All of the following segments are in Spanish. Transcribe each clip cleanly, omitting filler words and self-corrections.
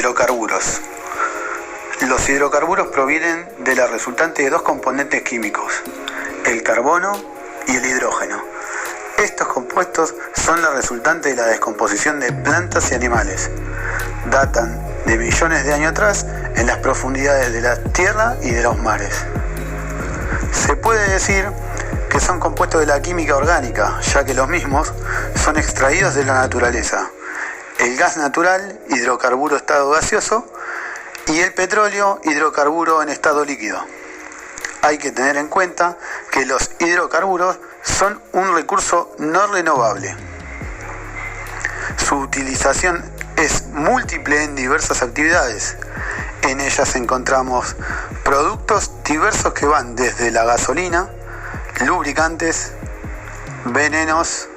Hidrocarburos. Los hidrocarburos provienen de la resultante de dos componentes químicos, el carbono y el hidrógeno. Estos compuestos son la resultante de la descomposición de plantas y animales. Datan de millones de años atrás en las profundidades de la tierra y de los mares. Se puede decir que son compuestos de la química orgánica, ya que los mismos son extraídos de la naturaleza. El gas natural, hidrocarburo estado gaseoso, y el petróleo, hidrocarburo en estado líquido. Hay que tener en cuenta que los hidrocarburos son un recurso no renovable. Su utilización es múltiple en diversas actividades. En ellas encontramos productos diversos que van desde la gasolina, lubricantes, venenos,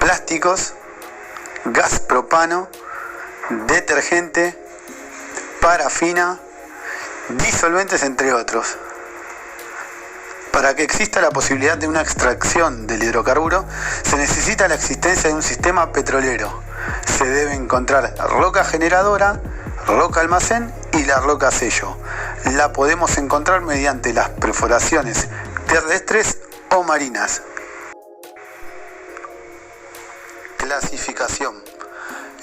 plásticos, gas propano, detergente, parafina, disolventes, entre otros. Para que exista la posibilidad de una extracción del hidrocarburo, se necesita la existencia de un sistema petrolero. Se debe encontrar roca generadora, roca almacén y la roca sello. La podemos encontrar mediante las perforaciones terrestres o marinas. Clasificación.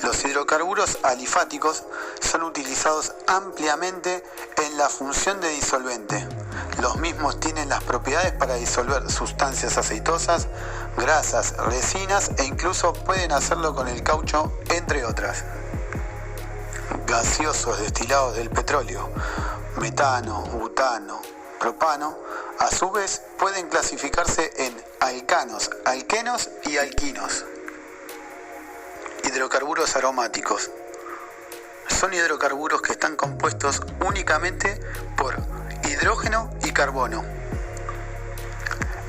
Los hidrocarburos alifáticos son utilizados ampliamente en la función de disolvente. Los mismos tienen las propiedades para disolver sustancias aceitosas, grasas, resinas e incluso pueden hacerlo con el caucho, entre otras. Gaseosos destilados del petróleo, metano, butano, propano, a su vez pueden clasificarse en alcanos, alquenos y alquinos. Hidrocarburos aromáticos. Son hidrocarburos que están compuestos únicamente por hidrógeno y carbono.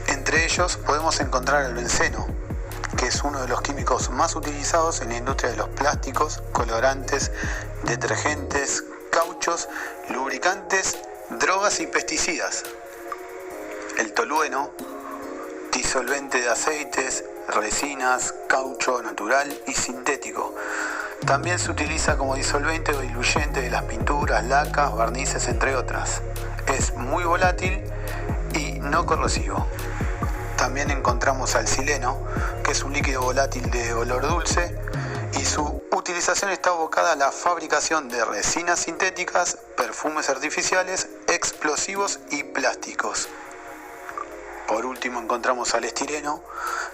Entre ellos podemos encontrar el benceno, que es uno de los químicos más utilizados en la industria de los plásticos, colorantes, detergentes, cauchos, lubricantes, drogas y pesticidas. El tolueno, disolvente de aceites, resinas, caucho natural y sintético. También se utiliza como disolvente o diluyente de las pinturas, lacas, barnices, entre otras. Es muy volátil y no corrosivo. También encontramos al xileno, que es un líquido volátil de olor dulce, y su utilización está abocada a la fabricación de resinas sintéticas, perfumes artificiales, explosivos y plásticos. Por último encontramos al estireno,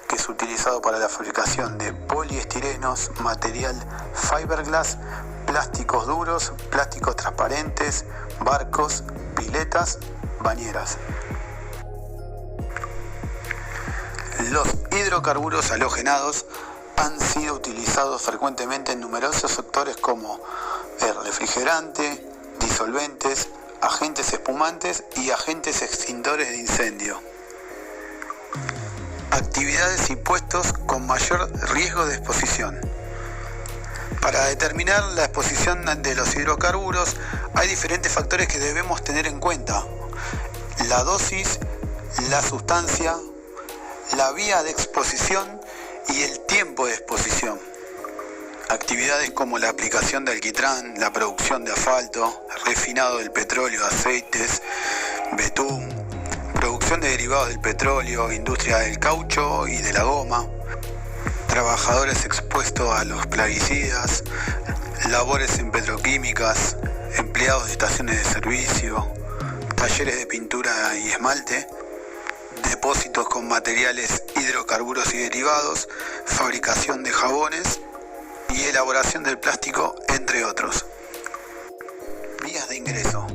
que es utilizado para la fabricación de poliestirenos, material fiberglass, plásticos duros, plásticos transparentes, barcos, piletas, bañeras. Los hidrocarburos halogenados han sido utilizados frecuentemente en numerosos sectores como el refrigerante, disolventes, agentes espumantes y agentes extintores de incendio. Actividades y puestos con mayor riesgo de exposición. Para determinar la exposición de los hidrocarburos hay diferentes factores que debemos tener en cuenta: la dosis, la sustancia, la vía de exposición y el tiempo de exposición. Actividades como la aplicación de alquitrán, la producción de asfalto, refinado del petróleo, aceites, betún, producción de derivados del petróleo, industria del caucho y de la goma, trabajadores expuestos a los plaguicidas, labores en petroquímicas, empleados de estaciones de servicio, talleres de pintura y esmalte, depósitos con materiales, hidrocarburos y derivados, fabricación de jabones y elaboración del plástico, entre otros. Vías de ingreso.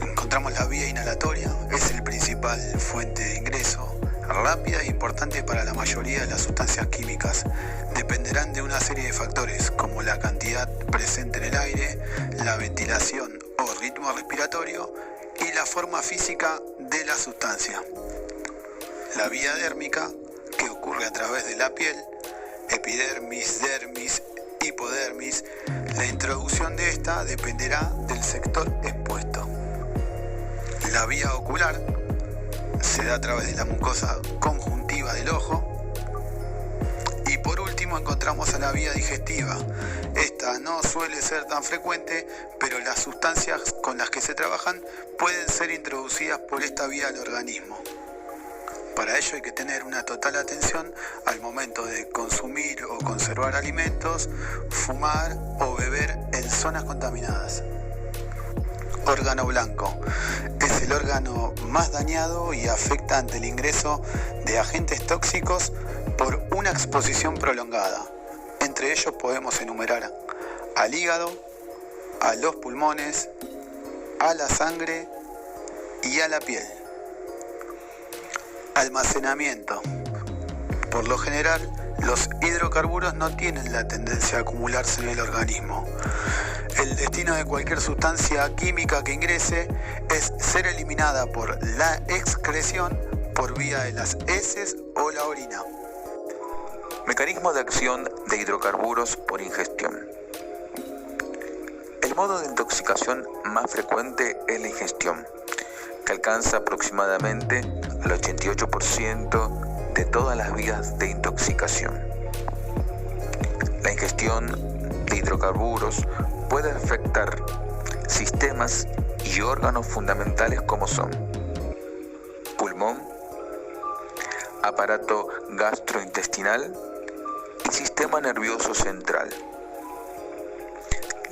Encontramos la vía inhalatoria, es el principal fuente de ingreso, rápida e importante para la mayoría de las sustancias químicas. Dependerán de una serie de factores como la cantidad presente en el aire, la ventilación o ritmo respiratorio y la forma física de la sustancia. La vía dérmica, que ocurre a través de la piel, epidermis, dermis, hipodermis, la introducción de esta dependerá del sector expuesto. La vía ocular se da a través de la mucosa conjuntiva del ojo. Y por último encontramos a la vía digestiva. Esta no suele ser tan frecuente, pero las sustancias con las que se trabajan pueden ser introducidas por esta vía al organismo. Para ello hay que tener una total atención al momento de consumir o conservar alimentos, fumar o beber en zonas contaminadas. Órgano blanco. Es el órgano más dañado y afecta ante el ingreso de agentes tóxicos por una exposición prolongada. Entre ellos podemos enumerar al hígado, a los pulmones, a la sangre y a la piel. Almacenamiento. Por lo general, los hidrocarburos no tienen la tendencia a acumularse en el organismo. El destino de cualquier sustancia química que ingrese es ser eliminada por la excreción por vía de las heces o la orina. Mecanismo de acción de hidrocarburos por ingestión. El modo de intoxicación más frecuente es la ingestión, que alcanza aproximadamente al 88% de todas las vías de intoxicación. La ingestión de hidrocarburos puede afectar sistemas y órganos fundamentales como son pulmón, aparato gastrointestinal y sistema nervioso central.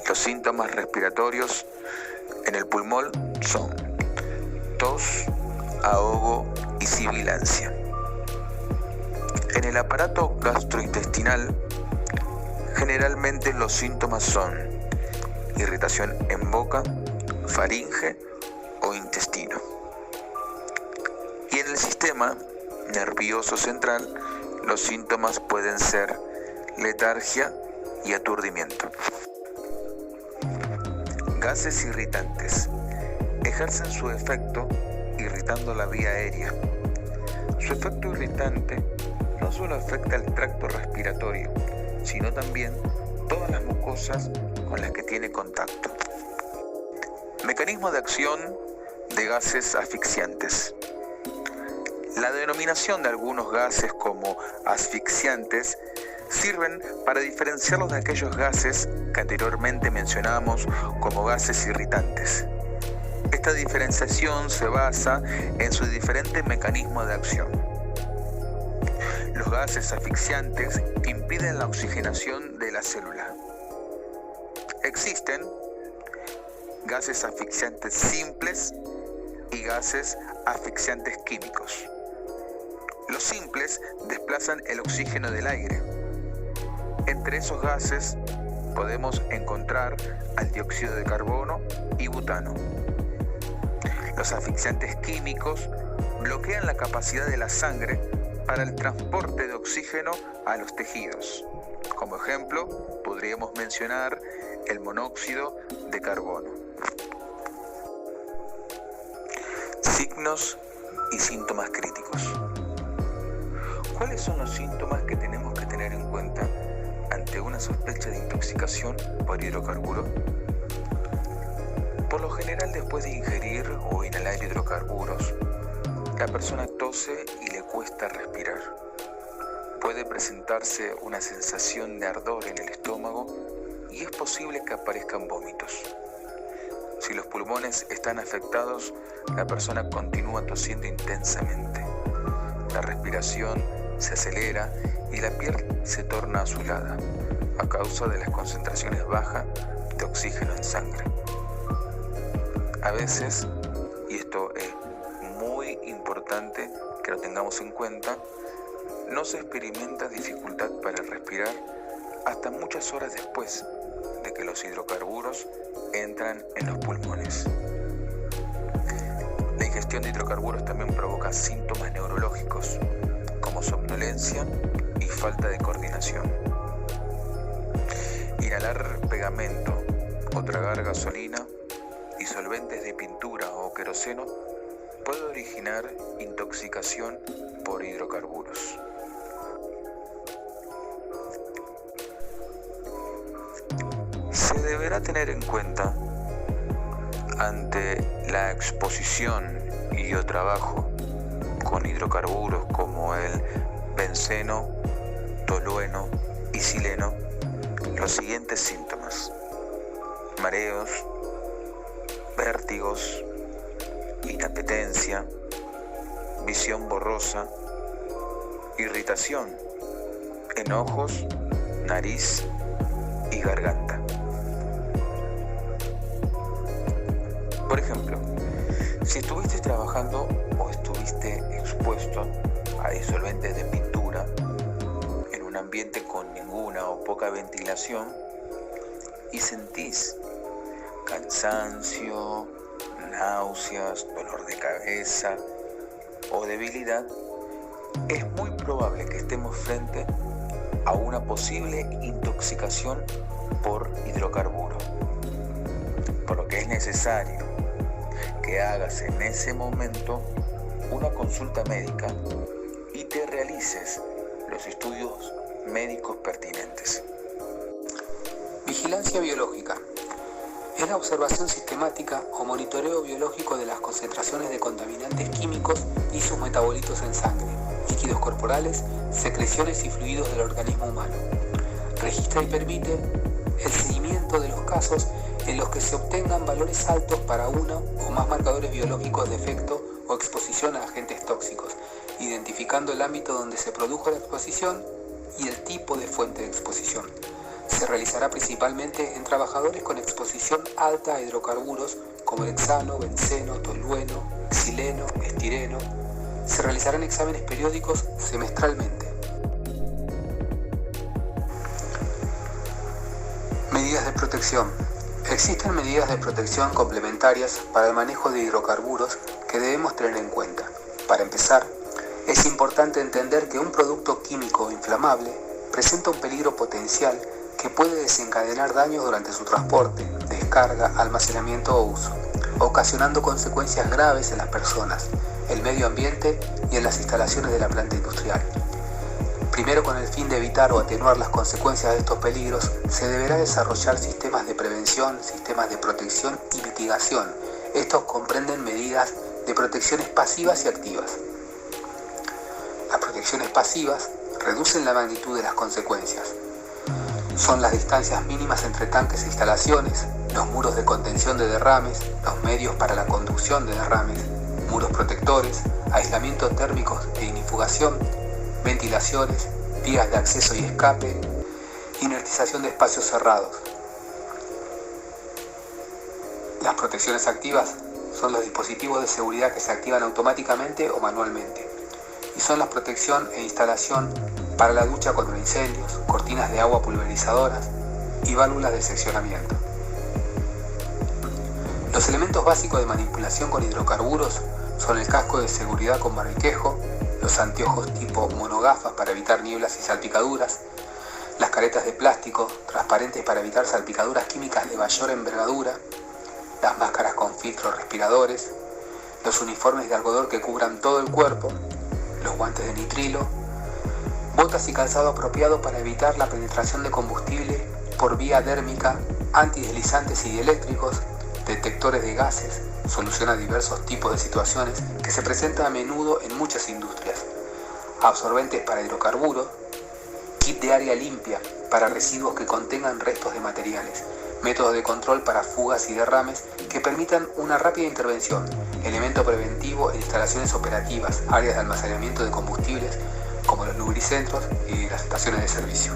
Los síntomas respiratorios en el pulmón son tos, ahogo y sibilancia. En el aparato gastrointestinal, generalmente los síntomas son irritación en boca, faringe o intestino. Y en el sistema nervioso central, los síntomas pueden ser letargia y aturdimiento. Gases irritantes. Ejercen su efecto irritando la vía aérea. Su efecto irritante no solo afecta el tracto respiratorio, sino también todas las mucosas con las que tiene contacto. Mecanismo de acción de gases asfixiantes. La denominación de algunos gases como asfixiantes sirven para diferenciarlos de aquellos gases que anteriormente mencionamos como gases irritantes. Esta diferenciación se basa en su diferente mecanismo de acción. Los gases asfixiantes impiden la oxigenación de la célula. Existen gases asfixiantes simples y gases asfixiantes químicos. Los simples desplazan el oxígeno del aire. Entre esos gases podemos encontrar al dióxido de carbono y butano. Los asfixiantes químicos bloquean la capacidad de la sangre para el transporte de oxígeno a los tejidos. Como ejemplo, podríamos mencionar el monóxido de carbono. Signos y síntomas críticos. ¿Cuáles son los síntomas que tenemos que tener en cuenta ante una sospecha de intoxicación por hidrocarburo? Por lo general, después de ingerir o inhalar hidrocarburos, la persona tose y le cuesta respirar. Puede presentarse una sensación de ardor en el estómago y es posible que aparezcan vómitos. Si los pulmones están afectados, la persona continúa tosiendo intensamente. La respiración se acelera y la piel se torna azulada a causa de las concentraciones bajas de oxígeno en sangre. A veces, y esto es muy importante que lo tengamos en cuenta, no se experimenta dificultad para respirar hasta muchas horas después de que los hidrocarburos entran en los pulmones. La ingestión de hidrocarburos también provoca síntomas neurológicos como somnolencia y falta de coordinación. Inhalar pegamento o tragar gasolina, disolventes de pintura o queroseno puede originar intoxicación por hidrocarburos. Se deberá tener en cuenta ante la exposición y o trabajo con hidrocarburos como el benceno, tolueno y sileno los siguientes síntomas. síntomas: mareos, vértigos, inapetencia, visión borrosa, irritación en ojos, nariz y garganta. Por ejemplo, si estuviste trabajando o estuviste expuesto a disolventes de pintura en un ambiente con ninguna o poca ventilación y sentís cansancio, náuseas, dolor de cabeza o debilidad, es muy probable que estemos frente a una posible intoxicación por hidrocarburo, por lo que es necesario que hagas en ese momento una consulta médica y te realices los estudios médicos pertinentes. Vigilancia biológica. Es la observación sistemática o monitoreo biológico de las concentraciones de contaminantes químicos y sus metabolitos en sangre, líquidos corporales, secreciones y fluidos del organismo humano. Registra y permite el seguimiento de los casos en los que se obtengan valores altos para uno o más marcadores biológicos de efecto o exposición a agentes tóxicos, identificando el ámbito donde se produjo la exposición y el tipo de fuente de exposición. Se realizará principalmente en trabajadores con exposición alta a hidrocarburos como el hexano, benceno, tolueno, xileno, estireno. Se realizarán exámenes periódicos semestralmente. Medidas de protección. Existen medidas de protección complementarias para el manejo de hidrocarburos que debemos tener en cuenta. Para empezar, es importante entender que un producto químico inflamable presenta un peligro potencial que puede desencadenar daños durante su transporte, descarga, almacenamiento o uso, ocasionando consecuencias graves en las personas, el medio ambiente y en las instalaciones de la planta industrial. Primero, con el fin de evitar o atenuar las consecuencias de estos peligros, se deberá desarrollar sistemas de prevención, sistemas de protección y mitigación. Estos comprenden medidas de protecciones pasivas y activas. Las protecciones pasivas reducen la magnitud de las consecuencias. Son las distancias mínimas entre tanques e instalaciones, los muros de contención de derrames, los medios para la conducción de derrames, muros protectores, aislamiento térmico e ignifugación, ventilaciones, vías de acceso y escape, inertización de espacios cerrados. Las protecciones activas son los dispositivos de seguridad que se activan automáticamente o manualmente, y son la protección e instalación para la ducha contra incendios, cortinas de agua pulverizadoras y válvulas de seccionamiento. Los elementos básicos de manipulación con hidrocarburos son el casco de seguridad con barbiquejo, los anteojos tipo monogafas para evitar nieblas y salpicaduras, las caretas de plástico transparentes para evitar salpicaduras químicas de mayor envergadura, las máscaras con filtros respiradores, los uniformes de algodón que cubran todo el cuerpo, los guantes de nitrilo, botas y calzado apropiado para evitar la penetración de combustible por vía dérmica, antideslizantes y dieléctricos, detectores de gases, solución a diversos tipos de situaciones que se presentan a menudo en muchas industrias, absorbentes para hidrocarburos, kit de área limpia para residuos que contengan restos de materiales, métodos de control para fugas y derrames que permitan una rápida intervención, elemento preventivo en instalaciones operativas, áreas de almacenamiento de combustibles como los lubricentros y las estaciones de servicio.